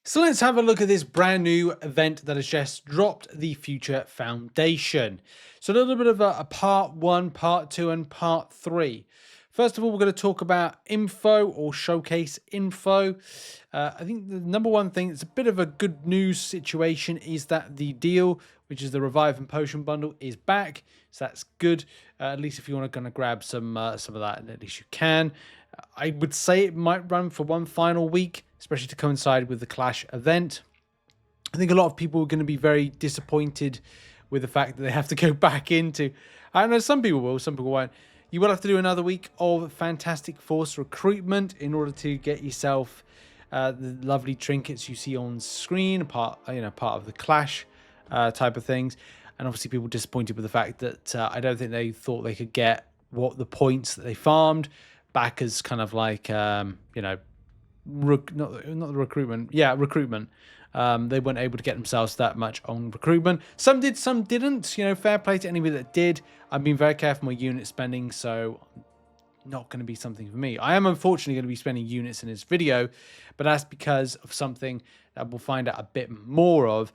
So let's have a look at this brand new event that has just dropped, the Future Foundation. So a little bit of a part one, part two, and part three. First of all, we're going to talk about info or showcase info. I think the number one thing that's a bit of a good news situation is that the deal, which is the Revive and Potion bundle, is back. So that's good. At least if you want to kind of grab some of that, at least you can. I would say it might run for one final week, especially to coincide with the Clash event. I think a lot of people are going to be very disappointed with the fact that they have to go back into... I don't know, some people will, some people won't. You will have to do another week of Fantastic Force recruitment in order to get yourself the lovely trinkets you see on screen, part of the Clash type of things. And obviously people disappointed with the fact that I don't think they thought they could get what the points that they farmed back as kind of like, not the recruitment. Yeah, recruitment. They weren't able to get themselves that much on recruitment. Some did, some didn't. Fair play to anybody that did. I've been very careful with my unit spending, so not going to be something for me. I am unfortunately going to be spending units in this video, but that's because of something that we'll find out a bit more of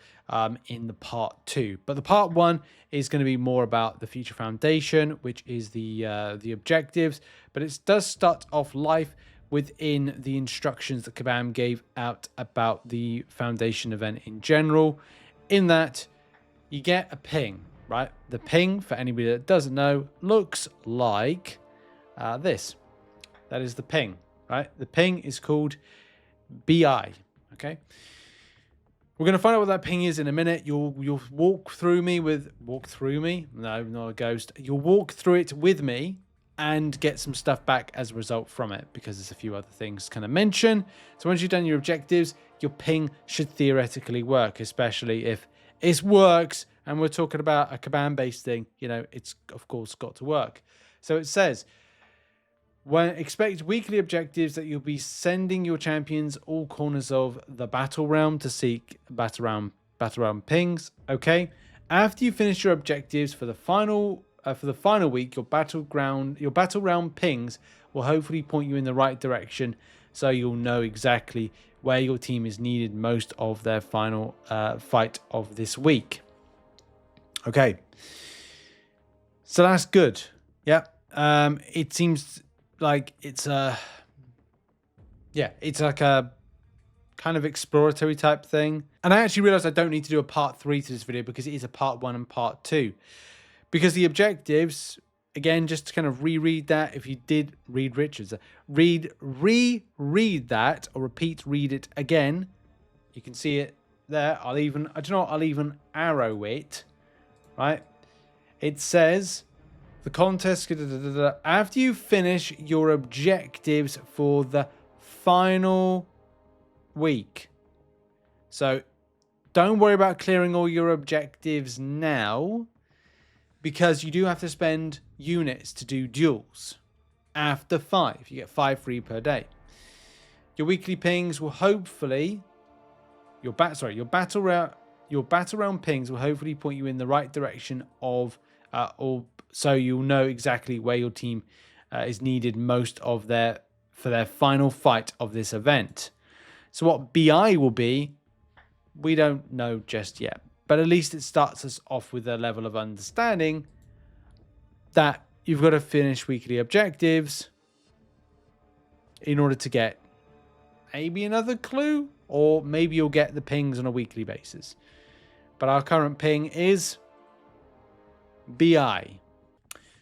in the part two. But the part one is going to be more about the Future Foundation, which is the objectives. But it does start off life within the instructions that Kabam gave out about the Foundation event in general, in that you get a ping, right? The ping, for anybody that doesn't know, looks like this. That is the ping, right? The ping is called BI, okay? We're going to find out what that ping is in a minute. You'll walk through me. No, not a ghost. You'll walk through it with me and get some stuff back as a result from it, because there's a few other things kind of mention. So once you've done your objectives, your ping should theoretically work, especially if it works. And we're talking about a Kabam-based thing. It's of course got to work. So it says, when expect weekly objectives that you'll be sending your champions all corners of the battle realm to seek battle realm pings. Okay. After you finish your objectives for the final week, your battle realm pings will hopefully point you in the right direction, so you'll know exactly where your team is needed most of their final fight of this week. Okay. So that's good. Yeah. It seems like it's like a kind of exploratory type thing. And I actually realized I don't need to do a part 3 to this video, because it is a part 1 and part 2. Because the objectives, again, just to kind of reread that, if you did read Richard's, read that, or read it again, you can see it there. I'll even arrow it, right? It says, the contest, after you finish your objectives for the final week. So don't worry about clearing all your objectives now, because you do have to spend units to do duels. After 5, you get 5 free per day. Your weekly pings will hopefully, your battle round pings will hopefully point you in the right direction of, or so you'll know exactly where your team is needed most of for their final fight of this event. So what BI will be, we don't know just yet. But at least it starts us off with a level of understanding that you've got to finish weekly objectives in order to get maybe another clue, or maybe you'll get the pings on a weekly basis. But our current ping is BI.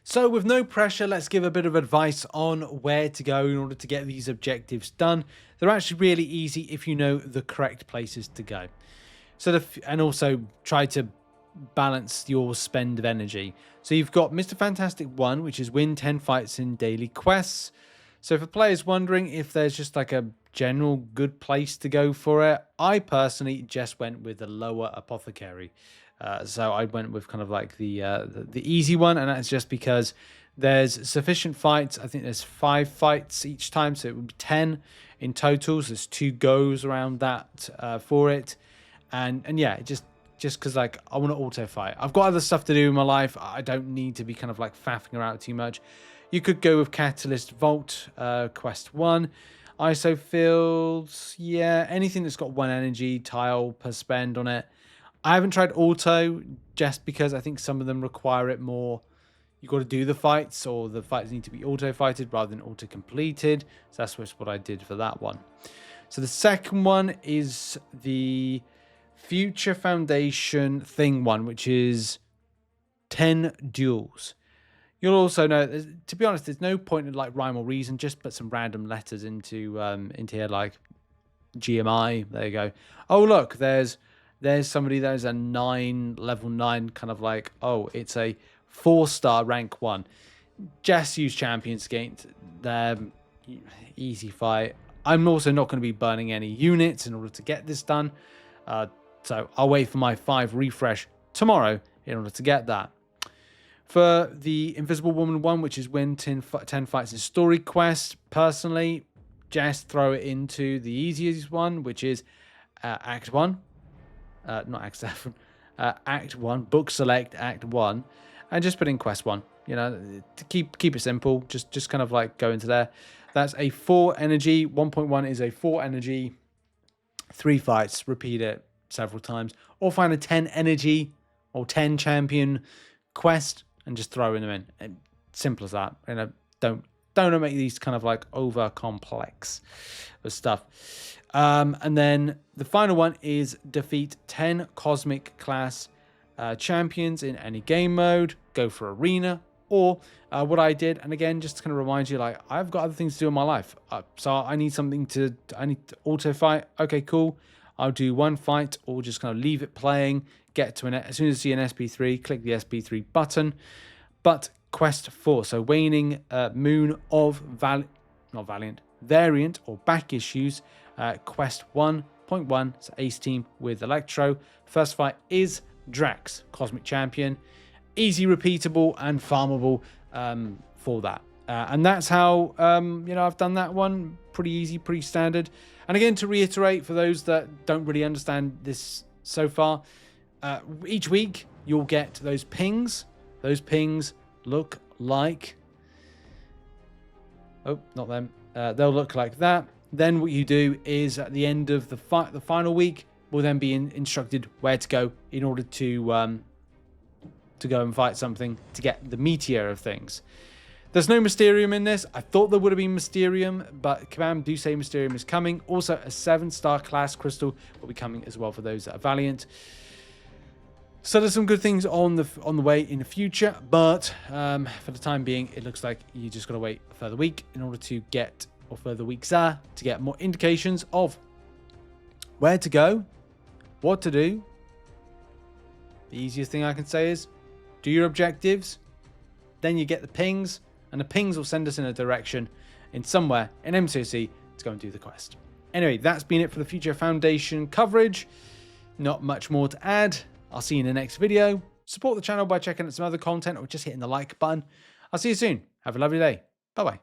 So with no pressure, let's give a bit of advice on where to go in order to get these objectives done. They're actually really easy if you know the correct places to go. So and also try to balance your spend of energy. So you've got Mr. Fantastic 1, which is win 10 fights in daily quests. So for players wondering if there's just like a general good place to go for it, I personally just went with the Lower Apothocary. So I went with kind of like the easy one, and that's just because there's sufficient fights. I think there's 5 fights each time, so it would be 10 in total. So there's 2 goes around that for it. And yeah, just because like I want to auto fight. I've got other stuff to do in my life. I don't need to be kind of like faffing around too much. You could go with Catalyst Vault Quest 1. ISO fields, yeah, anything that's got 1 energy tile per spend on it. I haven't tried auto just because I think some of them require it more. You've got to do the fights, or the fights need to be auto-fighted rather than auto-completed. So that's what I did for that one. So the second one is the Future Foundation thing one, which is 10 duels. You'll also know, to be honest, there's no point in like rhyme or reason. Just put some random letters into here, like GMI. There you go. Oh, look, there's somebody there's a level 9 kind of like, oh, it's a 4-star rank 1. Just use champions against them. Easy fight. I'm also not going to be burning any units in order to get this done. So I'll wait for my 5 refresh tomorrow in order to get that. For the Invisible Woman one, which is win 10 fights in story quest, personally, just throw it into the easiest one, which is Act 1. Not Act 7. Act 1, book select Act 1, and just put in Quest 1. You know, to keep it simple, just kind of like go into there. That's a 4 energy. 1.1 is a 4 energy, 3 fights, repeat it several times, or find a 10 energy or 10 champion quest and just throw them in. And simple as that. You know, don't make these kind of like over complex stuff. And then the final one is defeat 10 cosmic class champions in any game mode. Go for arena, or what I did, and again, just to kind of remind you, like, I've got other things to do in my life, so I need to auto fight. Okay, cool. I'll do 1 fight, or just kind of leave it playing. Get to as soon as you see an SP3, click the SP3 button. But quest 4, so waning moon of variant or back issues. Quest 1.1, so ace team with Electro. First fight is Drax, Cosmic Champion. Easy, repeatable, and farmable for that. And that's how, I've done that one. Pretty easy, pretty standard. And again, to reiterate, for those that don't really understand this so far, each week you'll get those pings. Those pings look like... Oh, not them. They'll look like that. Then what you do is at the end of the final week, we'll then be instructed where to go in order to go and fight something to get the meteor of things. There's no Mysterium in this. I thought there would have been Mysterium, but Kabam do say Mysterium is coming. Also, a 7-star class crystal will be coming as well for those that are Valiant. So there's some good things on the way in the future, but for the time being, it looks like you just got to wait a further week in order to get, or further weeks to get more indications of where to go, what to do. The easiest thing I can say is do your objectives, then you get the pings, and the pings will send us in a direction in somewhere in MCOC to go and do the quest. Anyway, that's been it for the Future Foundation coverage. Not much more to add. I'll see you in the next video. Support the channel by checking out some other content or just hitting the like button. I'll see you soon. Have a lovely day. Bye-bye.